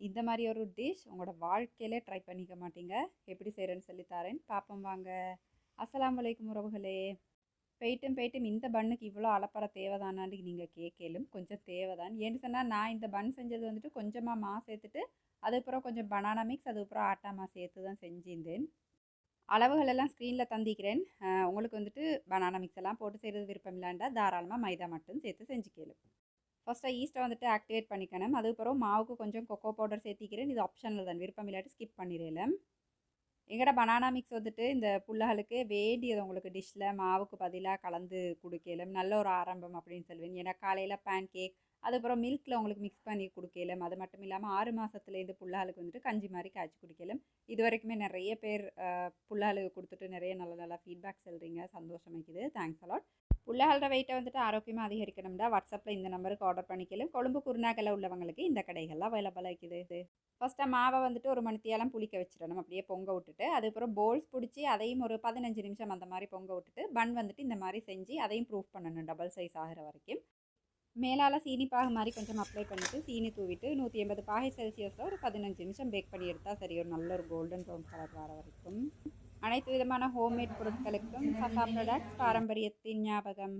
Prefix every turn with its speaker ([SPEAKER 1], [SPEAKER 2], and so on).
[SPEAKER 1] இந்த மாதிரி ஒரு டிஷ் உங்களோட வாழ்க்கையிலே ட்ரை பண்ணிக்க மாட்டீங்க. எப்படி செய்கிறேன்னு சொல்லித்தாரேன், பார்ப்போம் வாங்க. அஸ்ஸலாமு அலைக்கும் உறவுகளே. போயிட்டும் இந்த பன்னுக்கு இவ்வளோ அளப்பற தேவைதானான்னு நீங்கள் கேட்கலும் கொஞ்சம் தேவைதான். ஏன்னு சொன்னால் நான் இந்த பன் செஞ்சது வந்துட்டு கொஞ்சமாக மா சேர்த்துட்டு அதுக்கப்புறம் கொஞ்சம் பனானா மிக்ஸ் அதுக்கப்புறம் ஆட்டா மா சேர்த்து தான் செஞ்சிருந்தேன். அளவுகள் எல்லாம் ஸ்க்ரீனில் தந்திக்கிறேன். உங்களுக்கு வந்துட்டு பனானா மிக்ஸ் எல்லாம் போட்டு செய்கிறது விருப்பம் இல்லாண்டா தாராளமாக மைதா மட்டும் சேர்த்து செஞ்சுக்கலும். ஃபஸ்ட்டாக ஈஸ்ட்டை வந்துட்டு ஆக்டிவேட் பண்ணிக்கணும். அதுக்கப்புறம் மாவுக்கு கொஞ்சம் கொக்கோ பவுடர் சேர்த்திக்கிறேன். இது ஆப்ஷனல் தான், விருப்பம் இல்லாட்டி ஸ்கிப் பண்ணிடலாம். எங்கட பனானா மிக்ஸ் வந்துட்டு இந்த புள்ளைகளுக்கு வேண்டியது உங்களுக்கு டிஷ்ஷில் மாவுக்கு பதிலாக கலந்து கொடுக்கலும் நல்ல ஒரு ஆரம்பம் அப்படின்னு சொல்லுவேன். ஏன்னா காலையில் பேன் கேக் அதுக்கப்புறம் மில்கில் உங்களுக்கு மிக்ஸ் பண்ணி கொடுக்கலும். அது மட்டும் இல்லாமல் 6 மாதத்துலேருந்து புள்ளைகளுக்கு வந்துட்டு கஞ்சி மாதிரி காய்ச்சி குடிக்கலும். இது வரைக்குமே நிறைய பேர் புள்ளைகளுக்கு கொடுத்துட்டு நிறைய நல்ல நல்ல ஃபீட்பேக் சொல்கிறீங்க, சந்தோஷமாக்குது. Thanks a lot. புள்ளைகளோட வெயிட்டை வந்துட்டு ஆரோக்கியமாக அதிகரிக்கணும்னா வாட்ஸ்அப்பில் இந்த நம்பருக்கு ஆர்டர் பண்ணிக்கலாம். கொழும்பு குருநாகலில் உள்ளவங்களுக்கு இந்த கடைகள்லாம் அவைலபிளாக இருக்குது. ஃபஸ்ட்டாக மாவை வந்துட்டு ஒரு மணித்தியாலம் புளிக்க வச்சிடணும். அப்படியே பொங்க விட்டுட்டு அதுக்கப்புறம் போல்ஸ் பிடிச்சி அதையும் ஒரு 15 நிமிஷம் அந்த மாதிரி பொங்க விட்டுட்டு பன் வந்துட்டு இந்த மாதிரி செஞ்சு அதையும் ப்ரூஃப் பண்ணணும் டபுள் சைஸ் ஆகிற வரைக்கும். மேலால் சீனி பாகு மாதிரி கொஞ்சம் அப்ளை பண்ணிவிட்டு சீனி தூவிட்டு 180 பாகை செல்சியஸில் ஒரு 15 நிமிஷம் பேக் பண்ணி எடுத்தால் சரி, ஒரு நல்ல ஒரு கோல்டன் ப்ரௌன் கலர் வர வரைக்கும். அனைத்து விதமான ஹோம்மேட் பொருட்களுக்கும் ஃபசா ப்ராடக்ட்ஸ், பாரம்பரியத்தின் ஞாபகம்.